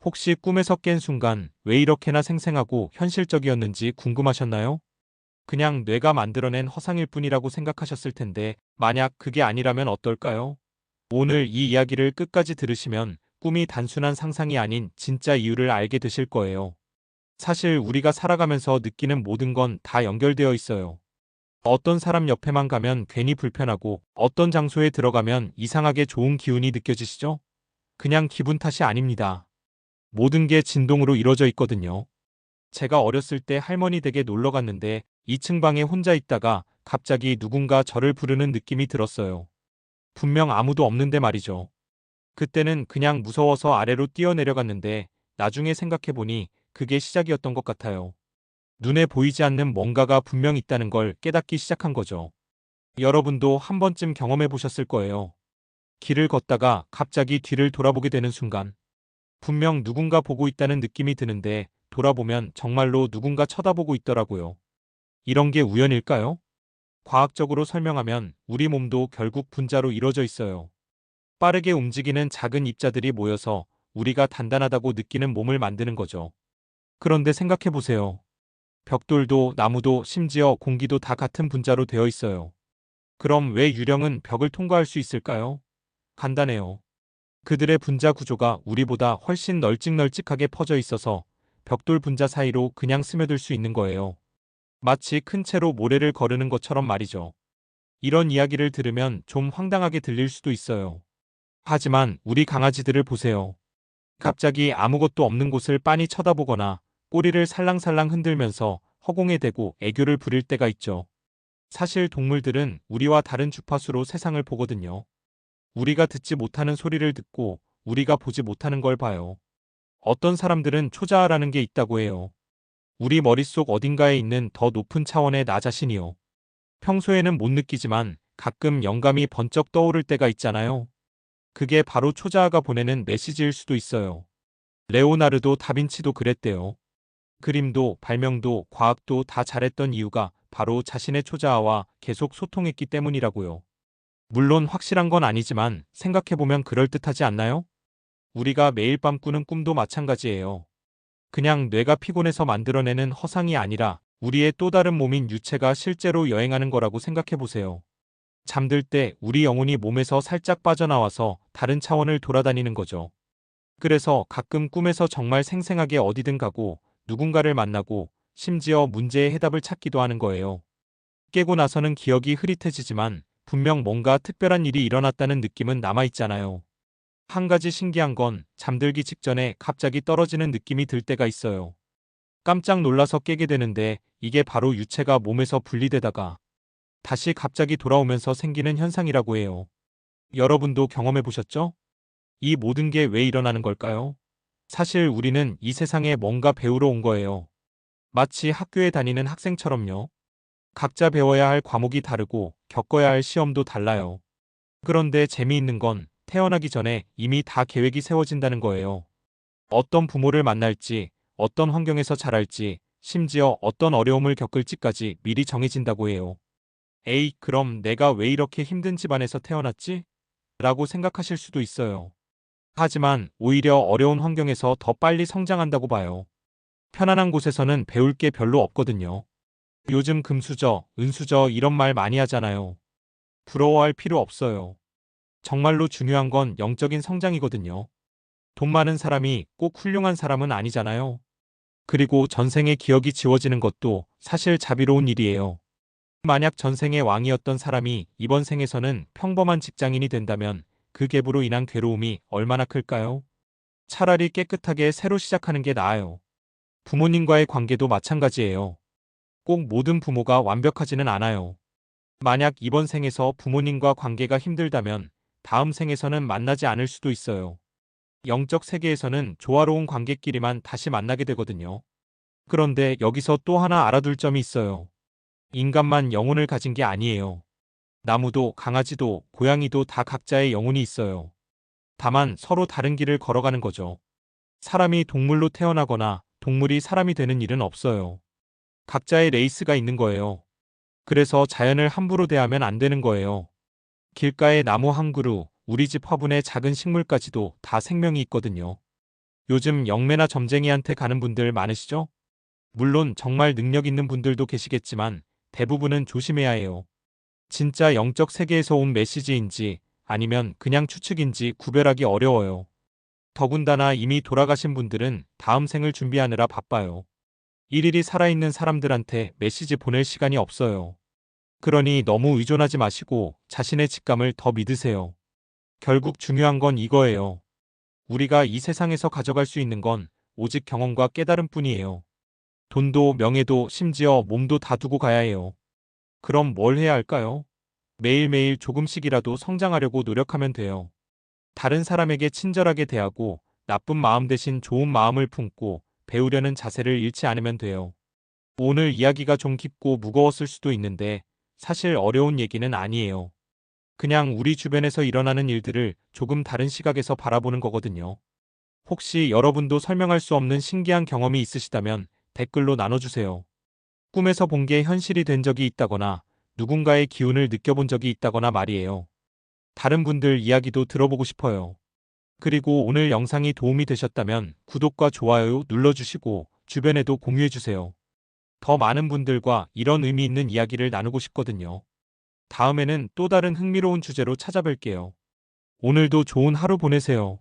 혹시 꿈에서 깬 순간 왜 이렇게나 생생하고 현실적이었는지 궁금하셨나요? 그냥 뇌가 만들어낸 허상일 뿐이라고 생각하셨을 텐데, 만약 그게 아니라면 어떨까요? 오늘 이 이야기를 끝까지 들으시면 꿈이 단순한 상상이 아닌 진짜 이유를 알게 되실 거예요. 사실 우리가 살아가면서 느끼는 모든 건 다 연결되어 있어요. 어떤 사람 옆에만 가면 괜히 불편하고, 어떤 장소에 들어가면 이상하게 좋은 기운이 느껴지시죠? 그냥 기분 탓이 아닙니다. 모든 게 진동으로 이루어져 있거든요. 제가 어렸을 때 할머니 댁에 놀러 갔는데 2층 방에 혼자 있다가 갑자기 누군가 저를 부르는 느낌이 들었어요. 분명 아무도 없는데 말이죠. 그때는 그냥 무서워서 아래로 뛰어내려갔는데 나중에 생각해보니 그게 시작이었던 것 같아요. 눈에 보이지 않는 뭔가가 분명 있다는 걸 깨닫기 시작한 거죠. 여러분도 한 번쯤 경험해 보셨을 거예요. 길을 걷다가 갑자기 뒤를 돌아보게 되는 순간, 분명 누군가 보고 있다는 느낌이 드는데 돌아보면 정말로 누군가 쳐다보고 있더라고요. 이런 게 우연일까요? 과학적으로 설명하면 우리 몸도 결국 분자로 이루어져 있어요. 빠르게 움직이는 작은 입자들이 모여서 우리가 단단하다고 느끼는 몸을 만드는 거죠. 그런데 생각해 보세요. 벽돌도 나무도 심지어 공기도 다 같은 분자로 되어 있어요. 그럼 왜 유령은 벽을 통과할 수 있을까요? 간단해요. 그들의 분자 구조가 우리보다 훨씬 널찍널찍하게 퍼져 있어서 벽돌 분자 사이로 그냥 스며들 수 있는 거예요. 마치 큰 채로 모래를 거르는 것처럼 말이죠. 이런 이야기를 들으면 좀 황당하게 들릴 수도 있어요. 하지만 우리 강아지들을 보세요. 갑자기 아무것도 없는 곳을 빤히 쳐다보거나 꼬리를 살랑살랑 흔들면서 허공에 대고 애교를 부릴 때가 있죠. 사실 동물들은 우리와 다른 주파수로 세상을 보거든요. 우리가 듣지 못하는 소리를 듣고 우리가 보지 못하는 걸 봐요. 어떤 사람들은 초자아라는 게 있다고 해요. 우리 머릿속 어딘가에 있는 더 높은 차원의 나 자신이요. 평소에는 못 느끼지만 가끔 영감이 번쩍 떠오를 때가 있잖아요. 그게 바로 초자아가 보내는 메시지일 수도 있어요. 레오나르도 다빈치도 그랬대요. 그림도 발명도 과학도 다 잘했던 이유가 바로 자신의 초자아와 계속 소통했기 때문이라고요. 물론 확실한 건 아니지만 생각해보면 그럴듯하지 않나요? 우리가 매일 밤 꾸는 꿈도 마찬가지예요. 그냥 뇌가 피곤해서 만들어내는 허상이 아니라 우리의 또 다른 몸인 유체가 실제로 여행하는 거라고 생각해보세요. 잠들 때 우리 영혼이 몸에서 살짝 빠져나와서 다른 차원을 돌아다니는 거죠. 그래서 가끔 꿈에서 정말 생생하게 어디든 가고 누군가를 만나고 심지어 문제의 해답을 찾기도 하는 거예요. 깨고 나서는 기억이 흐릿해지지만 분명 뭔가 특별한 일이 일어났다는 느낌은 남아있잖아요. 한 가지 신기한 건 잠들기 직전에 갑자기 떨어지는 느낌이 들 때가 있어요. 깜짝 놀라서 깨게 되는데 이게 바로 유체가 몸에서 분리되다가 다시 갑자기 돌아오면서 생기는 현상이라고 해요. 여러분도 경험해 보셨죠? 이 모든 게 왜 일어나는 걸까요? 사실 우리는 이 세상에 뭔가 배우러 온 거예요. 마치 학교에 다니는 학생처럼요. 각자 배워야 할 과목이 다르고 겪어야 할 시험도 달라요. 그런데 재미있는 건 태어나기 전에 이미 다 계획이 세워진다는 거예요. 어떤 부모를 만날지, 어떤 환경에서 자랄지, 심지어 어떤 어려움을 겪을지까지 미리 정해진다고 해요. 에이, 그럼 내가 왜 이렇게 힘든 집안에서 태어났지? 라고 생각하실 수도 있어요. 하지만 오히려 어려운 환경에서 더 빨리 성장한다고 봐요. 편안한 곳에서는 배울 게 별로 없거든요. 요즘 금수저, 은수저 이런 말 많이 하잖아요. 부러워할 필요 없어요. 정말로 중요한 건 영적인 성장이거든요. 돈 많은 사람이 꼭 훌륭한 사람은 아니잖아요. 그리고 전생의 기억이 지워지는 것도 사실 자비로운 일이에요. 만약 전생의 왕이었던 사람이 이번 생에서는 평범한 직장인이 된다면 그 갭으로 인한 괴로움이 얼마나 클까요? 차라리 깨끗하게 새로 시작하는 게 나아요. 부모님과의 관계도 마찬가지예요. 꼭 모든 부모가 완벽하지는 않아요. 만약 이번 생에서 부모님과 관계가 힘들다면 다음 생에서는 만나지 않을 수도 있어요. 영적 세계에서는 조화로운 관계끼리만 다시 만나게 되거든요. 그런데 여기서 또 하나 알아둘 점이 있어요. 인간만 영혼을 가진 게 아니에요. 나무도 강아지도 고양이도 다 각자의 영혼이 있어요. 다만 서로 다른 길을 걸어가는 거죠. 사람이 동물로 태어나거나 동물이 사람이 되는 일은 없어요. 각자의 레이스가 있는 거예요. 그래서 자연을 함부로 대하면 안 되는 거예요. 길가의 나무 한 그루, 우리 집 화분의 작은 식물까지도 다 생명이 있거든요. 요즘 영매나 점쟁이한테 가는 분들 많으시죠? 물론 정말 능력 있는 분들도 계시겠지만 대부분은 조심해야 해요. 진짜 영적 세계에서 온 메시지인지 아니면 그냥 추측인지 구별하기 어려워요. 더군다나 이미 돌아가신 분들은 다음 생을 준비하느라 바빠요. 일일이 살아있는 사람들한테 메시지 보낼 시간이 없어요. 그러니 너무 의존하지 마시고 자신의 직감을 더 믿으세요. 결국 중요한 건 이거예요. 우리가 이 세상에서 가져갈 수 있는 건 오직 경험과 깨달음 뿐이에요. 돈도 명예도 심지어 몸도 다 두고 가야 해요. 그럼 뭘 해야 할까요? 매일매일 조금씩이라도 성장하려고 노력하면 돼요. 다른 사람에게 친절하게 대하고 나쁜 마음 대신 좋은 마음을 품고 배우려는 자세를 잃지 않으면 돼요. 오늘 이야기가 좀 깊고 무거웠을 수도 있는데 사실 어려운 얘기는 아니에요. 그냥 우리 주변에서 일어나는 일들을 조금 다른 시각에서 바라보는 거거든요. 혹시 여러분도 설명할 수 없는 신기한 경험이 있으시다면 댓글로 나눠주세요. 꿈에서 본 게 현실이 된 적이 있다거나 누군가의 기운을 느껴본 적이 있다거나 말이에요. 다른 분들 이야기도 들어보고 싶어요. 그리고 오늘 영상이 도움이 되셨다면 구독과 좋아요 눌러주시고 주변에도 공유해주세요. 더 많은 분들과 이런 의미 있는 이야기를 나누고 싶거든요. 다음에는 또 다른 흥미로운 주제로 찾아뵐게요. 오늘도 좋은 하루 보내세요.